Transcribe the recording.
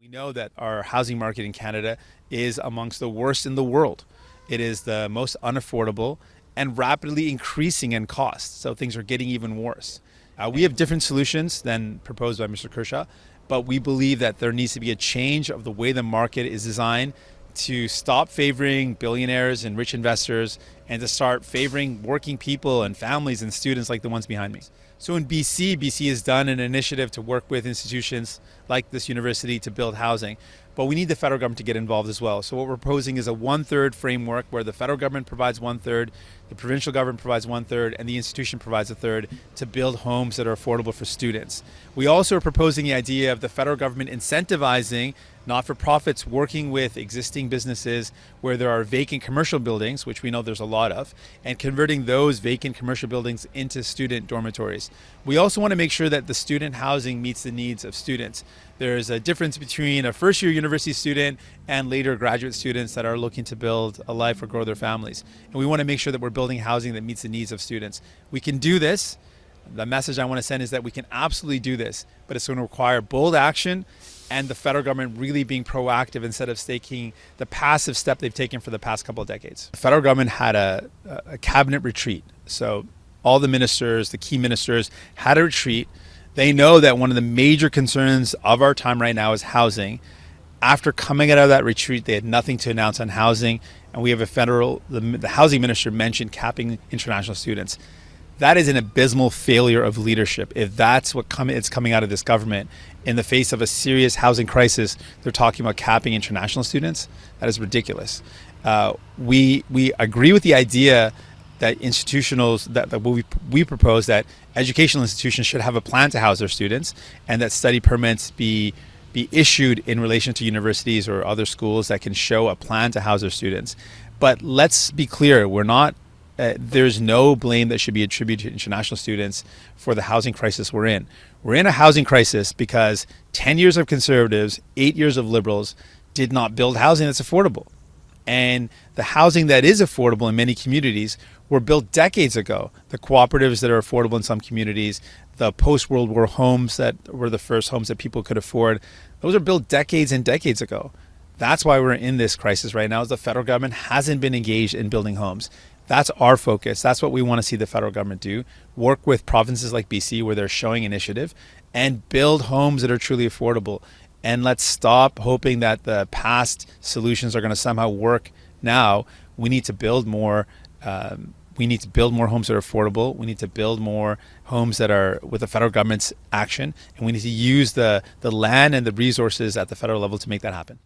We know that our housing market in Canada is amongst the worst in the world. It is the most unaffordable and rapidly increasing in cost. So things are getting even worse. We have different solutions than proposed by Mr. Kershaw, but we believe that there needs to be a change of the way the market is designed to stop favoring billionaires and rich investors and to start favoring working people and families and students like the ones behind me. So in BC has done an initiative to work with institutions like this university to build housing, but we need the federal government to get involved as well. So what we're proposing is a 1/3 framework where the federal government provides 1/3, the provincial government provides 1/3, and the institution provides 1/3 to build homes that are affordable for students. We also are proposing the idea of the federal government incentivizing not-for-profits working with existing businesses where there are vacant commercial buildings, which we know there's a lot of, and converting those vacant commercial buildings into student dormitories. We also want to make sure that the student housing meets the needs of students. There's a difference between a first-year university student and later graduate students that are looking to build a life or grow their families. And we want to make sure that we're building housing that meets the needs of students. We can do this. The message I want to send is that we can absolutely do this, but it's going to require bold action and the federal government really being proactive instead of taking the passive step they've taken for the past couple of decades. The federal government had a cabinet retreat. So all the ministers, the key ministers had a retreat. They know that one of the major concerns of our time right now is housing. After coming out of that retreat, they had nothing to announce on housing. And we have the housing minister mentioned capping international students. That is an abysmal failure of leadership. If that's what it's coming out of this government in the face of a serious housing crisis, they're talking about capping international students. That is ridiculous. We agree with the idea that we propose that educational institutions should have a plan to house their students, and that study permits be issued in relation to universities or other schools that can show a plan to house their students. But let's be clear, there's no blame that should be attributed to international students for the housing crisis we're in. We're in a housing crisis because 10 years of conservatives, 8 years of liberals did not build housing that's affordable. And the housing that is affordable in many communities were built decades ago. The cooperatives that are affordable in some communities, the post-World War homes that were the first homes that people could afford, those are built decades and decades ago. That's why we're in this crisis right now, is the federal government hasn't been engaged in building homes. That's our focus. That's what we want to see the federal government do. Work with provinces like BC where they're showing initiative and build homes that are truly affordable. And let's stop hoping that the past solutions are going to somehow work now. We need to build more. We need to build more homes that are affordable. We need to build more homes that are with the federal government's action. And we need to use the land and the resources at the federal level to make that happen.